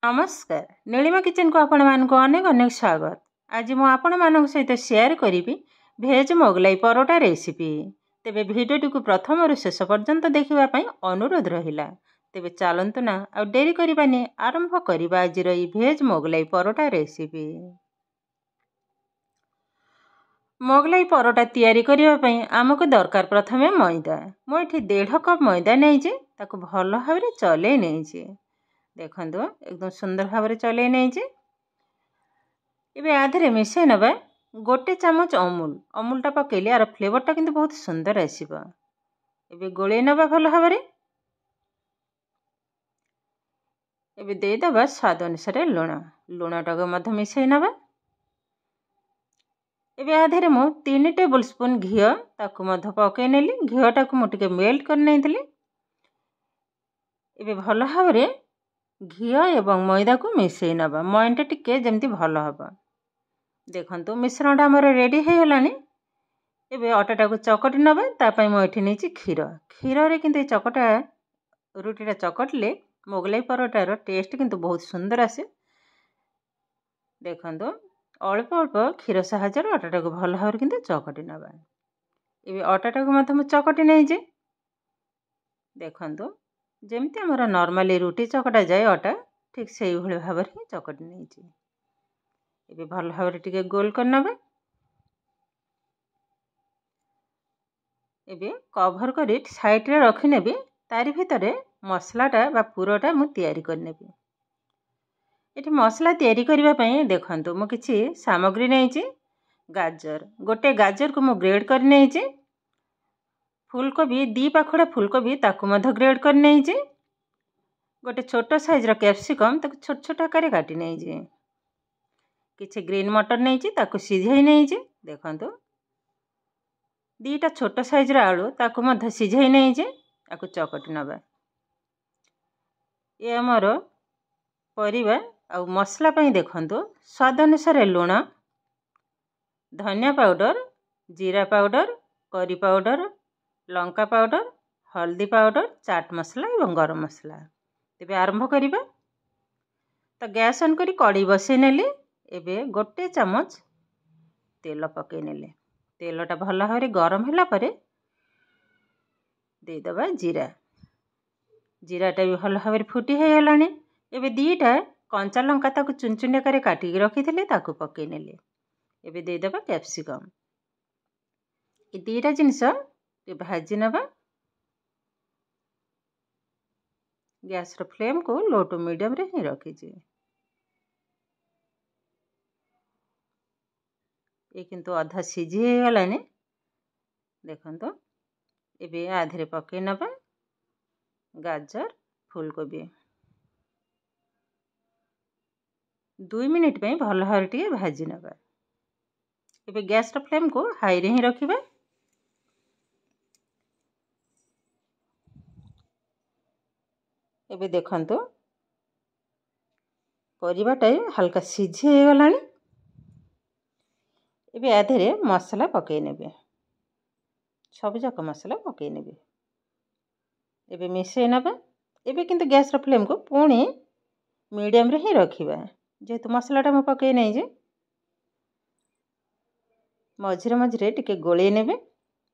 नमस्कार नीलिमा किचन को आपण मानक अनेक अनेक स्वागत। आज मु आपण मानक सहित शेयर करी भेज मोगलाई परोटा रेसिपी। तेबे भिडियोटी को प्रथम रु शेष पर्यंत देखिबा पई अनुरोध रहिला। तेबे चलंतु ना आ डेरी करिबानी आरंभ करिबा आज रही भेज मोगलाई परोटा रेसिपी। मोगलाई परोटा तैयारी करिबा पई आमको दरकार प्रथमे मैदा। मु एठी 1.5 कप मैदा नै जे ताको भलो भाबरे चले नै जे। देखंतु एकदम सुंदर भाव चले नहीं। आधे मिसई नवा 1 चामच अमूल टा पकेले यार फ्लेवर टा किंतु बहुत सुंदर आसीबा। एबे गोळे नवा भल भाव एबे दे दबा स्वाद अनुसार लुण टाको मध्य मिसई नवा। एबे आधे मु 3 टेबल स्पून घी ताको मध्य पके नेली। घी टाको मु टिके मेल्ट कर नैथिली। एबे भल भाव घी एवं मैदा को मिसई नवा। मयन टा टिके जेमती भल हबा। देखंतु मिश्रण टा हमर रेडी हे गलानी। एबे आटा टाको चकटी नवा। ता पई मु एठी नेची खीर। खीर रे किंतु चकटा रुटी टा चकटले मोगलाई परोटा रो टेस्ट किंतु बहुत सुंदर आसे। देखंतु अल्प अल्प खीर सहायतार आटा टाको भल भाव किंतु चकटी नवा। एबे आटा टाको मत मु चकटी नै जे। देखंतु जेमती हमारा नॉर्मली रुटी चकटा जाए आटा ठीक से ही भले भाव ही चकटी नै जे। एबे भल भाव टिके गोल कर नबा। एबे कवर करी साइड रे रखि नेबी। तारि भितरे मसलाटा बा पुरोटा मु तैयारी कर नेबी। एठी मसला तैयारी करिबा पई देखंतु मु किछि सामग्री नै जे। गाजर गोटे गाजर को मु ग्रेड कर नै जे। फूलकोबी 2 पाखड़ा फूलकोबी ताकू मध ग्रेड कर नै जे। गोटे छोटो साइज रो कैप्सिकम ताकू छोट छोट आकार काटी नै जे। किछि ग्रीन मटर नै जे ताकू सिझाई नै जे। देखंतु 2टा छोटो साइज रो आलू ताकू मध सिझाई नै जे। ताकू चकटी नबा। ए हमर परिबा आ मसला पई देखंतु स्वाद अनुसार लूण, धनिया पाउडर, जीरा powder, curry powder, Lanka powder, हल्दी पाउडर, चाट मसला एवं गरम मसला। तेबे आरंभ करिबा। तो गैस ऑन करी कड़ी बसै नेली। एबे 1 चामच तेल पके नेले। तेलटा भल भाव गरम होला परे दे दबा जीरा। जीराटा भी भल भाव फुटी हे गलानी। एबे 2टा कंचा लंका ताकू चुनचुनिया करे काटी रखी थिले ताकू पके नेले। एबे दे दबा कैप्सिकम। ए 2टा जिंस ए भाजी नबा। गैस रो फ्लेम को लो टू मीडियम रे ही रखी जे। ये किंतु आधा सिझी हे गलानी। देखंतु एबे आधे पके नबा गाजर फूलकोबी 2 मिनिट पे भल भाव टिके भाजी नबा। एबे गैस रो फ्लेम को हाई रे ही रखिबा। एबे देखंतु परिबाटा हल्का सिझी हे गलानी। एबे आधे मसला पके नेबे। सब जाक मसला पके नेबे। एबे मिसई नबा। एबे किंतु गैस रो फ्लेम को पुणी मीडियम रे ही रखिबा। जेतु मसलाटा मु पके नै जे। मझिरे मझिरे टिके गोळे नेबे।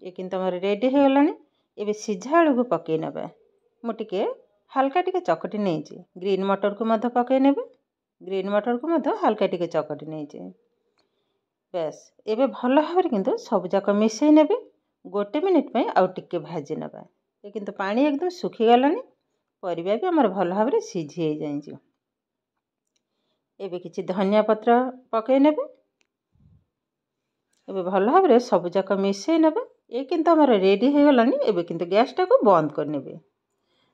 ए किंतु हमर रेडी हे गलानी। एबे सिझा आलू को पके नबा। मु टिके हल्का टिके चकटी नै जे। ग्रीन मटर को मध पके नेबे। ग्रीन मटर को मध हल्का टिके चकटी नै जे। बस एबे भल भाव किंतु सब जाक मिसई नेबे। 1 मिनिट पे आउ टिके भाजी नबा। ए किंतु पानी एकदम सुखी गलानी। परिबा भी हमर भल भाव सिझी हे जाई जे। एबे किछि धनिया पत्र पके नेबे। एबे भल भाव सब जाक मिसई नेबे। ए किंतु हमर रेडी हे गलानी। एबे किंतु गैस टा को बंद कर नेबे।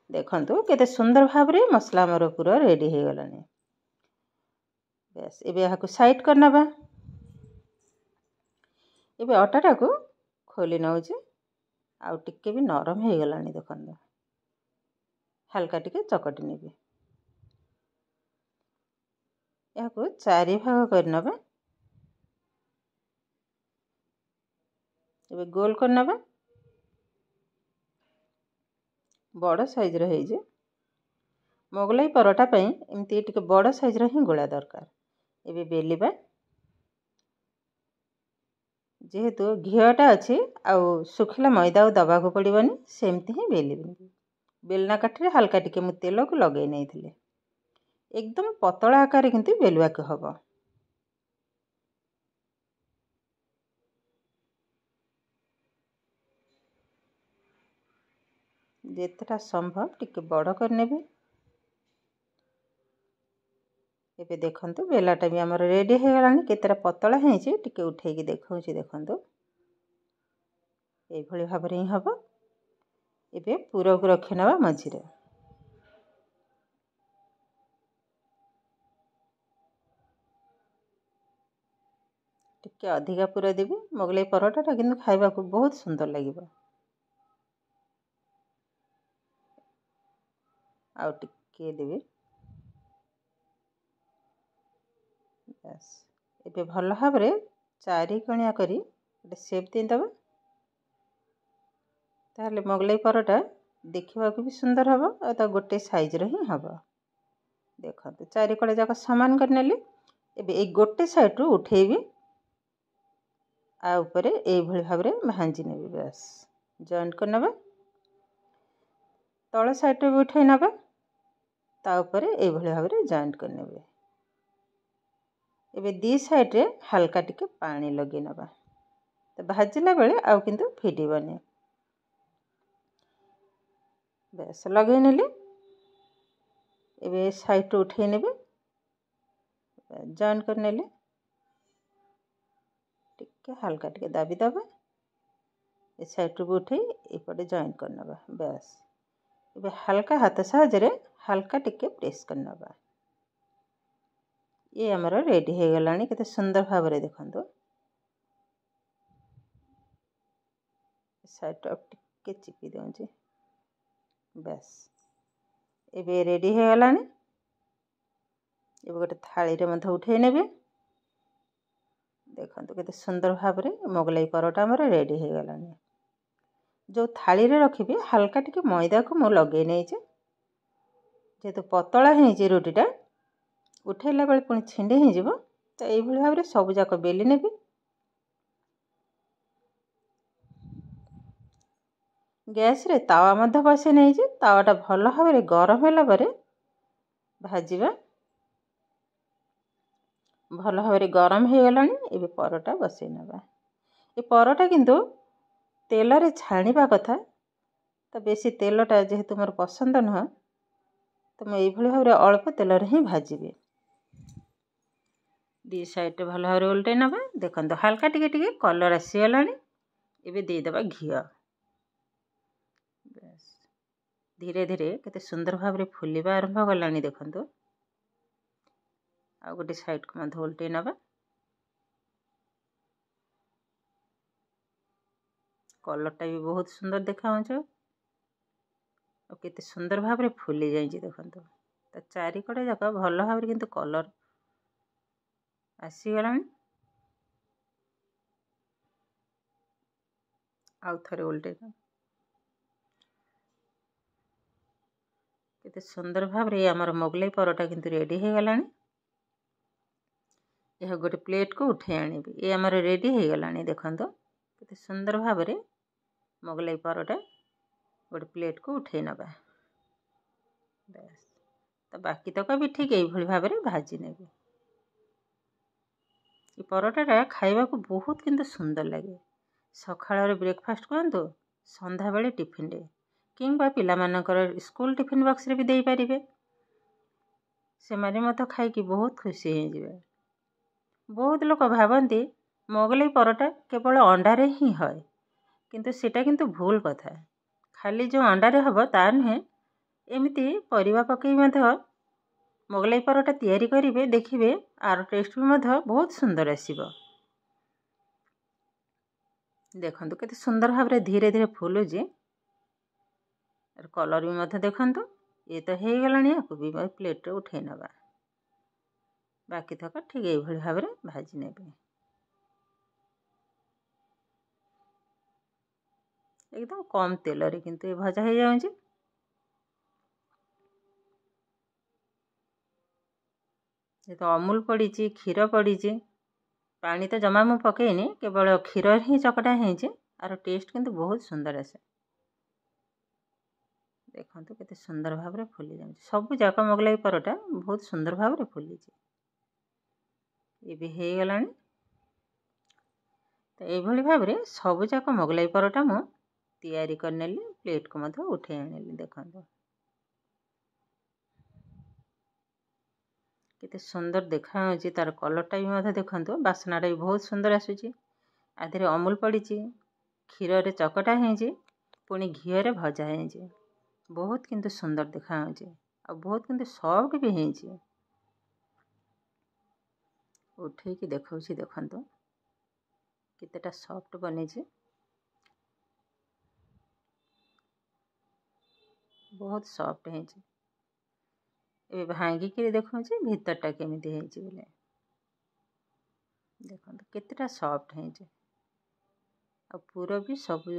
देखंतु केते सुंदर भाव मसला हमर पूरा रेडी हे गलानी। बस एबे यहा को साइड कर नबा। एबे आटा टा को खोली नउ जे। आउ टिके भी नरम हे गलानी। देखंतु हल्का टिके चकटी नेबे। यहा को 4 भाग कर नबा। एबे गोल कर नबा। बड़ साइज रे हे जे। मोगलाई परोटा ପାଇଁ ଏମିତି ଟିକେ ବଡ଼ ସାଇଜ୍ର ହିଁ ଗୋଳା ଦରକାର। ଏବେ ବେଲିବା। ଯେହେତୁ ଘିଅଟା ଅଛି ଆଉ ଶୁଖିଲା ମଇଦା ଆଉ ଦେବାକୁ ପଡ଼ିବନି, ସେମିତି ହିଁ ବେଲିବି। ବେଲନା କାଠିରେ ହାଲକା ଟିକେ ମୁଁ ତେଲକୁ ଲଗାଇ ନେଇଥିଲି। एकदम पतला आकार किंतु बेलवाक हब। जेतटा संभव टिके बड़ करने। एबे देखंतु बेलाटा भी हमर रेडी हो गलानी। केतेटा पतला हेची टिके उठेकी देखौची। देखंतु एई भली भाबरे ही हबो। एबे पूरा को रखि नबा मझिरे। टिके अधिका पूरा देबी। मोगलाई परोटाटा किंतु खाइबा को बहुत सुंदर लागिबो। आउ टिके देबी। बस एबे भल भाबरे चारि कणिया करी गोटे शेप दे दबा। ताहले मोगलाई परोटा देखिबा को भी सुंदर हबो आ ता गोटे साइज रो ही हबो। देखंतु चारि कड़े जाक समान कर नेली। एबे ए गोटे साइड रो उठेबी आ ऊपर ए भली भाबरे भांजी नेबी। बस जॉइंट कर नबा। तळ साइड रो भी उठै नबा। ता ऊपर ए भली भाबरे जॉइंट कर नेबे। एबे दी साइड रे हल्का टिके पानी लगे नबा। तो भाजिला बेले आउ किंतु फिटिबनी। बस लगे नेली। एबे साइड रो उठै नेबे। जॉइंट कर नेले। टिके हल्का टिके दाबी दबा। ए साइड रो उठै ए पटे जॉइंट कर नबा। बस एबे हल्का हाथ साहाय्य हल्का टिके प्रेस कर नबा। ये हमर रेडी हो गलानी। केते सुंदर भाबरे देखंतु। साइड रो टिके चिपी दउची। बस एबे रेडी हो गलानी। एबे गोटे थाली रे मध उठै नेबे। देखंतु केते सुंदर भाबरे मोगलाई परोटा हमर रेडी हो गलानी। जो थाली रे रखिबे हल्का टिके मैदा को मु लगे नै छै। जेतु पतला हे जे रोटीटा उठैला बेले पुनी छिंडे हे जिवो। तो एई भली भाबरे सब जाक बेली नेबी। गैस रे तावा मध बसे नै जे तावाटा भल भाबरे गरम होला परे भाजिबा। भल भाबरे गरम हो गलानी। एबे परोटा बसे नबा। ए परोटा किंतु तेल रे छाणीबा कथा। तो बेसी तेलटा जेहेतु मोर पसंद नह तो मैं एई भली भाबरे अल्प तेल रे ही भाजिबे। दी साइड रे भल भाबरे उल्टै नबा। देखंतु हल्का टिके टिके कलर आसी गलानी। एबे दे दबा घिया। बस धीरे धीरे केते सुंदर भाबरे फुलिबा आरंभ गलानी। देखंतु आ गोटे साइड को मध उल्टै नबा। कलरटा भी बहुत सुंदर देखाउछ। और केते सुंदर भाबरे फुली जाइछि। देखंतु ता चारि कड़े जाक भल भाबरे किंतु कलर आसी गलानी। आउ थरे उल्टे केते सुंदर भाबरे हमर मोगलाई परोटा किंतु रेडी हो गलानी। यह गोटे प्लेट को उठे आनिबी। ए हमर रेडी हो गलानी। देखंतु केते सुंदर भाबरे मोगलाई परोटा गोटे प्लेट को उठे नबा। बस तो बाकी तक भी ठीक एई भली भाबरे भाजी नेबे। ए परोटाटा खाइबा को बहुत किंतु सुंदर लगे। सखाळ रे ब्रेकफास्ट करंतु, संध्या बेले टिफिन रे किंबा पिला मानकर स्कूल टिफिन बॉक्स रे भी देई परिबे। से माने मत खाई कि बहुत खुशी हे जिवे। बहुत लोक भाबंती मोगलाई परोटा केवल अंडा रे ही होय। किंतु सेटा किंतु भूल कथा। खाली जो अंडा रे हबो ता नहे। एमिति परिवा पकई मध मोगलाई परोटा तैयारी करिवे। देखिबे आर टेस्ट भी मध बहुत सुंदर आसीबो। देखंतु केते सुंदर भाबरे धीरे धीरे फुलुजी। आर कलर भी मध देखंतु। ये तो हे गलानी। आकु भी प्लेट रे उठै नबा। बाकी तक ठीक एई भली भाबरे भाजी नेबे। एकदम कम तेल रे किंतु ए भजा हे जाउची। ଯେହେତୁ ଅମୁଲ ପଡ଼ିଛି, କ୍ଷୀର ପଡ଼ିଛି, ପାଣି ତ ଜମା ମୁଁ ପକେଇନି, କେବଳ କ୍ଷୀର ହିଁ ଚକଟା ହେଇଛି। ଆର ଟେଷ୍ଟ କିନ୍ତୁ ବହୁତ ସୁନ୍ଦର ଆସେ। ଦେଖନ୍ତୁ କେତେ ସୁନ୍ଦର ଭାବରେ ଫୁଲି ଯାଉଛି। ସବୁ ଯାକ ମୋଗলাই ପରଟା ବହୁତ ସୁନ୍ଦର ଭାବରେ ଫୁଲିଛି। ଏବେ ହେଇଗଲାଣି। ତ ଏଇଭଳି ଭାବରେ ସବୁଯାକ ମୋଗলাই ପରଟା ମୁଁ ତିଆରି କରିନେଲି। ପ୍ଲେଟ୍କୁ ମଧ୍ୟ ଉଠେଇ ଆଣିଲି। ଦେଖନ୍ତୁ କେତେ ସୁନ୍ଦର ଦେଖାଯାଉଛି। ତାର କଲର୍ଟା ବି ମଧ୍ୟ ଦେଖନ୍ତୁ, ବାସ୍ନାଟା ବି ବହୁତ ସୁନ୍ଦର ଆସୁଛି। ଆ ଦେହରେ ଅମୁଲ ପଡ଼ିଛି, କ୍ଷୀରରେ ଚକଟା ହେଇଛି, ପୁଣି ଘିଅରେ ଭଜା ହେଇଛି। ବହୁତ କିନ୍ତୁ ସୁନ୍ଦର ଦେଖାଯାଉଛି ଆଉ ବହୁତ କିନ୍ତୁ ସଫ୍ଟ ବି ହେଇଛି। ଉଠେଇକି ଦେଖାଉଛି, ଦେଖନ୍ତୁ କେତେଟା ସଫ୍ଟ ବନେଇଛି। ବହୁତ ସଫ୍ଟ ହେଇଛି। ଏବେ ଭାଙ୍ଗିକିରି ଦେଖାଉଛି ଭିତରଟା କେମିତି ହେଇଛି ବୋଲି। ଦେଖନ୍ତୁ କେତେଟା ସଫ୍ଟ ହେଇଛି ଆଉ ପୁର ବି ସବୁ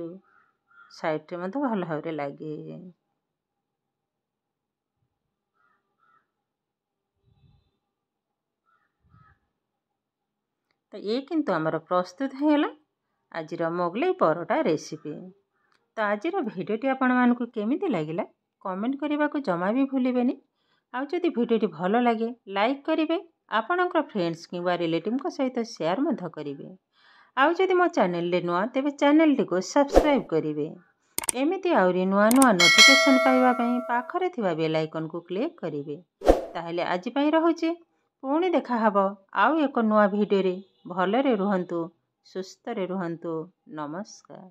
ସାଇଡ଼୍ରେ ମଧ୍ୟ ଭଲ ଭାବରେ ଲାଗି। ତ ଇଏ କିନ୍ତୁ ଆମର ପ୍ରସ୍ତୁତ ହେଇଗଲା ଆଜିର ମୋଗলাই ପରଟା ରେସିପି। ତ ଆଜିର ଭିଡ଼ିଓଟି ଆପଣମାନଙ୍କୁ କେମିତି ଲାଗିଲା କମେଣ୍ଟ କରିବାକୁ ଜମା ବି ଭୁଲିବେନି। ଆଉ ଯଦି ଭିଡ଼ିଓଟି ଭଲ ଲାଗେ ଲାଇକ୍ କରିବେ, ଆପଣଙ୍କର ଫ୍ରେଣ୍ଡସ୍ କିମ୍ବା ରିଲେଟିଭ୍ଙ୍କ ସହିତ ସେୟାର ମଧ୍ୟ କରିବେ। ଆଉ ଯଦି ମୋ ଚ୍ୟାନେଲରେ ନୂଆ ତେବେ ଚ୍ୟାନେଲଟିକୁ ସବସ୍କ୍ରାଇବ୍ କରିବେ। ଏମିତି ଆହୁରି ନୂଆ ନୂଆ ନୋଟିଫିକେସନ୍ ପାଇବା ପାଇଁ ପାଖରେ ଥିବା ବେଲ୍ ଆଇକନ୍କୁ କ୍ଲିକ୍ କରିବେ। ତାହେଲେ ଆଜି ପାଇଁ ରହୁଛି। ପୁଣି ଦେଖାହବ ଆଉ ଏକ ନୂଆ ଭିଡ଼ିଓରେ। ଭଲରେ ରୁହନ୍ତୁ, ସୁସ୍ଥରେ ରୁହନ୍ତୁ। ନମସ୍କାର।